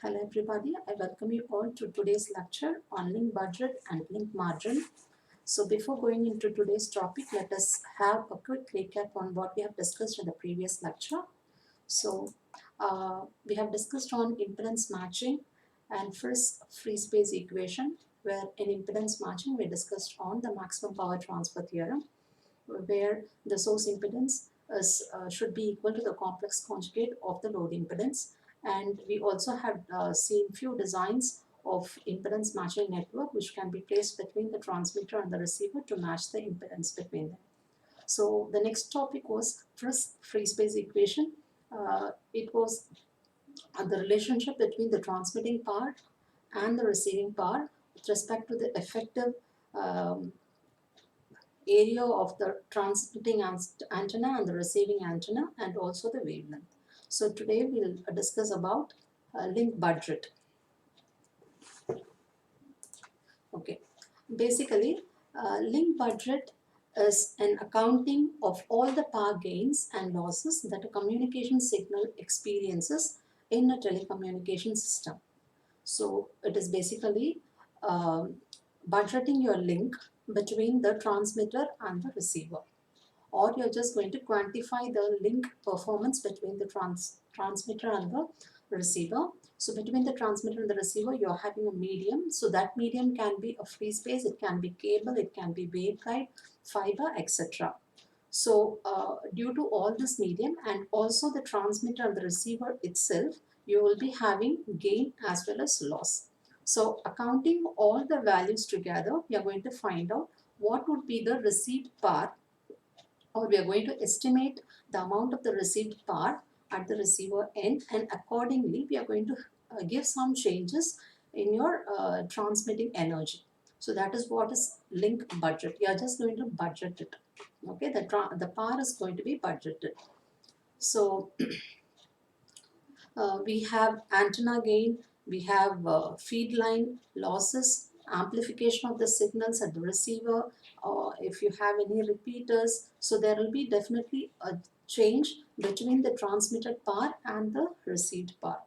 Hello everybody, I welcome you all to today's lecture on link budget and link margin. So before going into today's topic, let us have a quick recap on what we have discussed in the previous lecture. So we have discussed on impedance matching and first free space equation, where in impedance matching we discussed on the maximum power transfer theorem, where the source impedance should be equal to the complex conjugate of the load impedance. And we also had seen few designs of impedance matching network which can be placed between the transmitter and the receiver to match the impedance between them. So the next topic was first free space equation. It was the relationship between the transmitting part and the receiving part with respect to the effective um, area of the transmitting antenna and the receiving antenna, and also the wavelength. So today we'll discuss about link budget. Okay, basically link budget is an accounting of all the power gains and losses that a communication signal experiences in a telecommunication system. So it is basically um, budgeting your link between the transmitter and the receiver, or you're just going to quantify the link performance between the transmitter and the receiver. So between the transmitter and the receiver, you're having a medium. So that medium can be a free space, it can be cable, it can be waveguide, fiber, etc. So due to all this medium and also the transmitter and the receiver itself, you will be having gain as well as loss. So accounting all the values together, we are going to find out what would be the received power, or we are going to estimate the amount of the received power at the receiver end, and accordingly we are going to give some changes in your transmitting energy. So that is what is link budget. You are just going to budget it. Okay, the power is going to be budgeted. So we have antenna gain, we have feed line losses, amplification of the signals at the receiver, or if you have any repeaters. So there will be definitely a change between the transmitted power and the received power.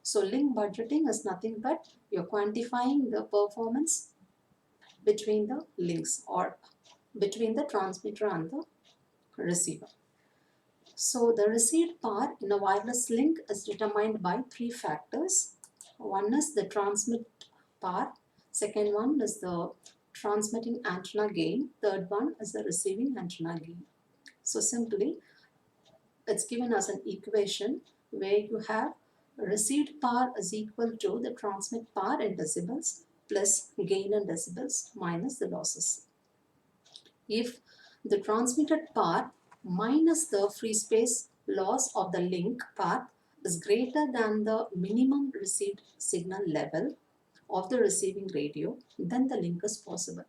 So link budgeting is nothing but you're quantifying the performance between the links, or between the transmitter and the receiver. So the received power in a wireless link is determined by three factors. One is the transmit power, second one is the transmitting antenna gain, third one is the receiving antenna gain. So simply it's given as an equation where you have received power is equal to the transmit power in decibels plus gain in decibels minus the losses. If the transmitted path minus the free space loss of the link path is greater than the minimum received signal level of the receiving radio, then the link is possible,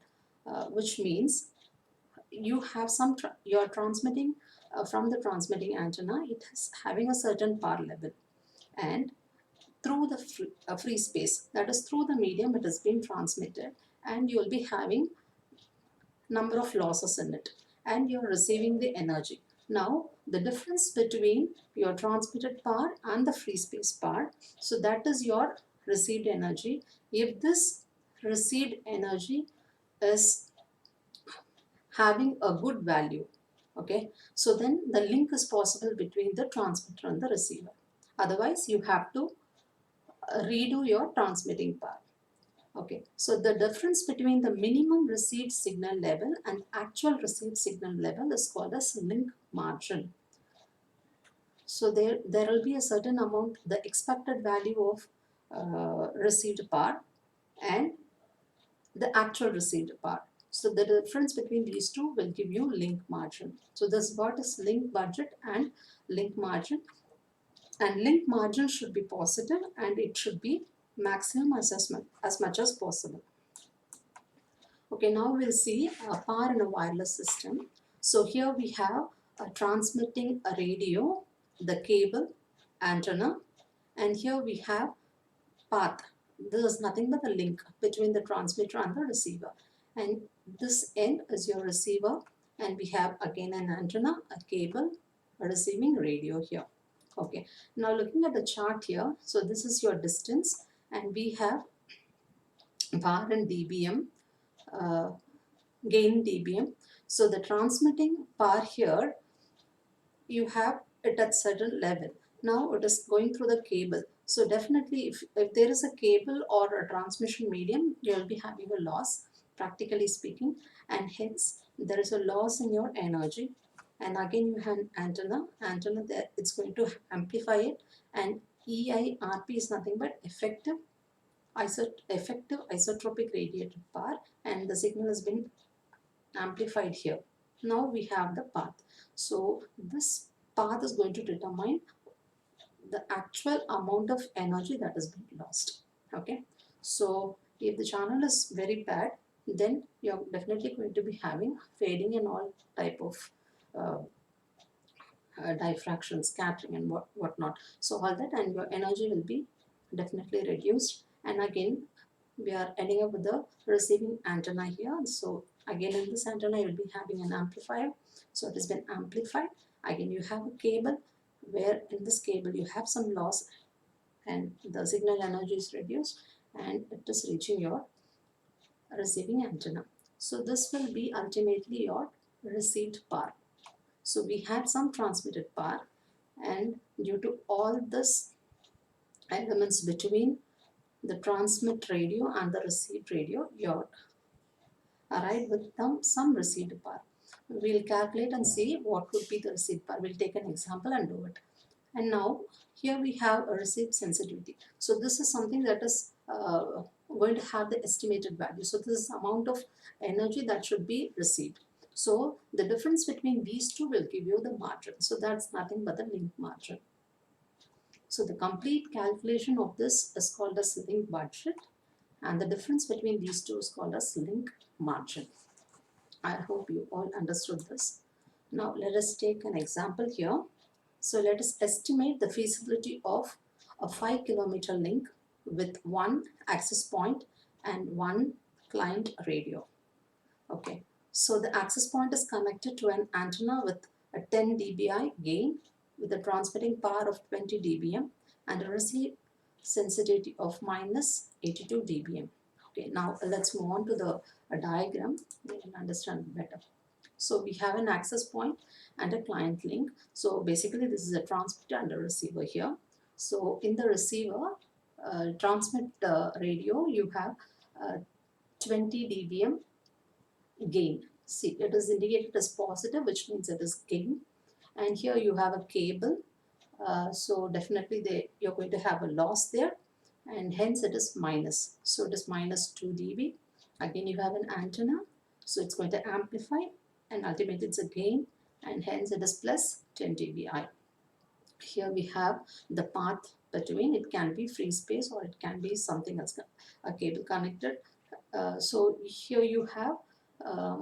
which means you have you are transmitting from the transmitting antenna, it is having a certain power level, and through the free space, that is through the medium it is being transmitted, and you will be having number of losses in it, and you're receiving the energy. Now the difference between your transmitted power and the free space power, so that is your received energy. If this received energy is having a good value, okay, so then the link is possible between the transmitter and the receiver. Otherwise you have to redo your transmitting power. Okay, so the difference between the minimum received signal level and actual received signal level is called as link margin. So there will be a certain amount, the expected value of received power and the actual received power. So the difference between these two will give you link margin. So this what is link budget and link margin. And link margin should be positive, and it should be maximum as much as possible. Okay, now we'll see power in a wireless system. So here we have transmitting a radio, the cable, antenna, and here we have path. This is nothing but the link between the transmitter and the receiver. And this end is your receiver, and we have again an antenna, a cable, a receiving radio here. Okay, now looking at the chart here, so this is your distance, and we have bar and dBm, uh, gain dBm. So the transmitting power here, you have it at certain level. Now it is going through the cable. So definitely if there is a cable or a transmission medium, you will be having a loss, practically speaking, and hence there is a loss in your energy. And again you have antenna there, it's going to amplify it, and EIRP is nothing but effective isotropic radiated power, and the signal has been amplified here. Now we have the path. So this path is going to determine the actual amount of energy that has been lost. Okay. So if the channel is very bad, then you're definitely going to be having fading and all type of uh, diffraction, scattering, and whatnot. So all that, and your energy will be definitely reduced. And again, we are ending up with the receiving antenna here. So again, in this antenna, you will be having an amplifier. So it has been amplified. Again, you have a cable where in this cable you have some loss, and the signal energy is reduced, and it is reaching your receiving antenna. So this will be ultimately your received power. So we had some transmitted power, and due to all this elements between the transmit radio and the receive radio, you arrive with some received power. We'll calculate and see what would be the received power. We'll take an example and do it. And now here we have a receive sensitivity. So this is something that is going to have the estimated value. So this is amount of energy that should be received. So the difference between these two will give you the margin. So that's nothing but the link margin. So the complete calculation of this is called as link budget, and the difference between these two is called as link margin. I hope you all understood this. Now let us take an example here. So let us estimate the feasibility of a 5-kilometer link with one access point and one client radio. Okay, so the access point is connected to an antenna with a 10 dBi gain with a transmitting power of 20 dBm and a receive sensitivity of minus 82 dBm. Okay, now let's move on to the diagram. You can understand better. So we have an access point and a client link. So basically this is a transmitter and a receiver here. So in the receiver, transmit radio, you have 20 dBm gain. See, it is indicated as positive, which means it is gain. And here you have a cable. So definitely you're going to have a loss there, and hence it is minus. So it is minus 2 dB. Again, you have an antenna. So it's going to amplify, and ultimately it's a gain, and hence it is plus 10 dBi. Here we have the path between. It can be free space or it can be something else, a cable connected. So here you have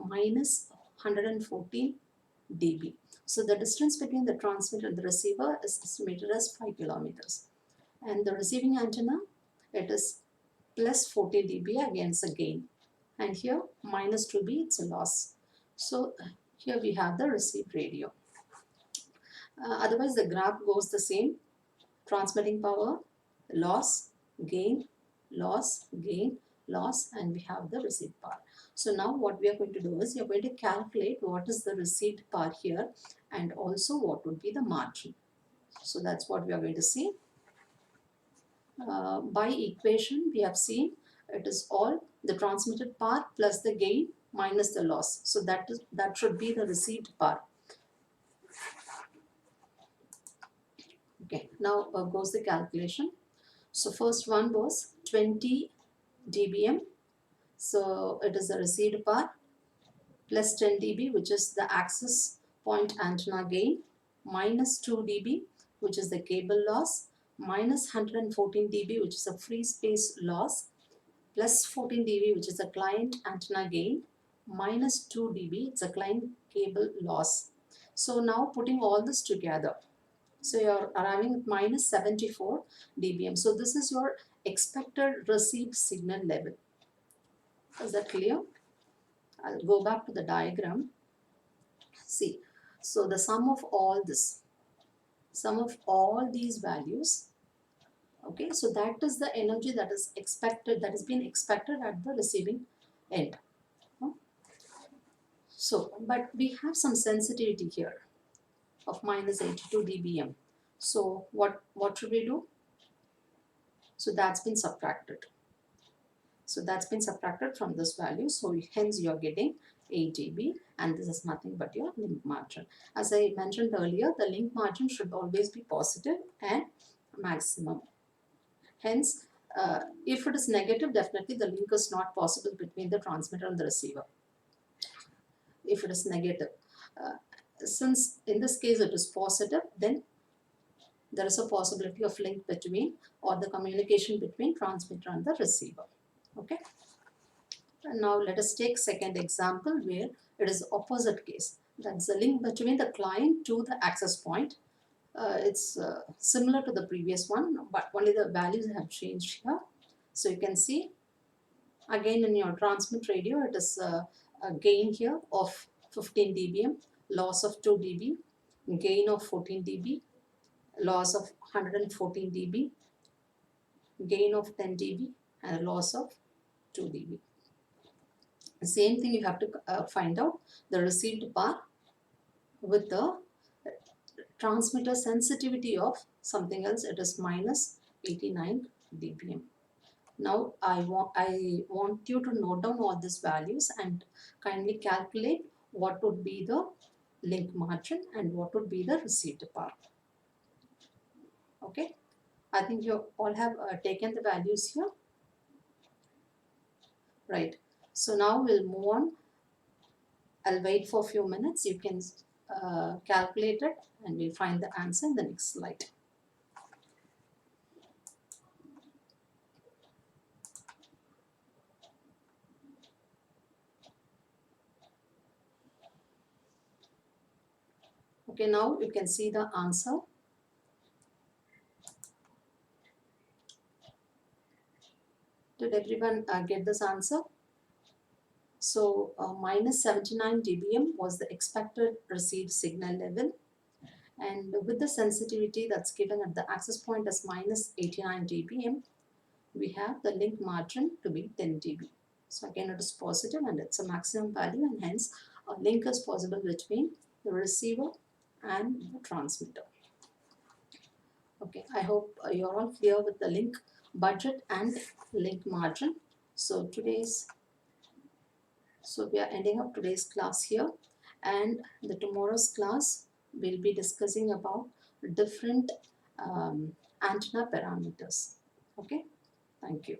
minus 114 dB. So the distance between the transmitter and the receiver is estimated as 5 kilometers. And the receiving antenna, it is plus 14 dB against a gain. And here minus 2 dB, it's a loss. So here we have the received radio. Otherwise the graph goes the same. Transmitting power, loss, gain, loss, gain, loss, and we have the received power. So now what we are going to do is, you are going to calculate what is the received power here, and also what would be the margin. So that's what we are going to see. By equation we have seen it is all the transmitted power plus the gain minus the loss. So that should be the received power. Okay, now goes the calculation. So first one was 20 dBm. So it is the received power plus 10 dB, which is the access point antenna gain, minus 2 dB, which is the cable loss, minus 114 dB, which is a free space loss, plus 14 dB, which is a client antenna gain, minus 2 dB, it's a client cable loss. So now putting all this together, so you're arriving at minus 74 dBm. So this is your expected received signal level. Is that clear? I'll go back to the diagram. See, so the sum of all this, sum of all these values. Okay, so that is the energy that is expected, that is being expected at the receiving end. So, but we have some sensitivity here of minus 82 dBm. So what should we do? So that's been subtracted. So that's been subtracted from this value. So hence you are getting 8 dB, and this is nothing but your link margin. As I mentioned earlier, the link margin should always be positive and maximum. Hence, if it is negative, definitely the link is not possible between the transmitter and the receiver. If it is negative, uh, since in this case it is positive, then there is a possibility of link between, or the communication between transmitter and the receiver. Okay. And now let us take second example where it is opposite case. That's the link between the client to the access point. It's similar to the previous one, but only the values have changed here. So you can see again in your transmit radio, it is a gain here of 15 dBm, loss of 2 dB, gain of 14 dB, loss of 114 dB, gain of 10 dB, and a loss of 2 dB. Same thing you have to find out the received bar with the transmitter sensitivity of something else. It is minus 89 dBm. Now I want you to note down all these values and kindly calculate what would be the link margin and what would be the received bar. Okay, I think you all have taken the values here, right? So now we'll move on. I'll wait for a few minutes. You can calculate it and we'll find the answer in the next slide. Okay, now you can see the answer. Did everyone get this answer? So minus 79 dBm was the expected received signal level, and with the sensitivity that's given at the access point as minus 89 dBm, we have the link margin to be 10 dB. So again, it is positive and it's a maximum value, and hence a link is possible between the receiver and the transmitter. Okay, I hope you're all clear with the link budget and link margin. So we are ending up today's class here, and the tomorrow's class we'll be discussing about different antenna parameters. Okay, thank you.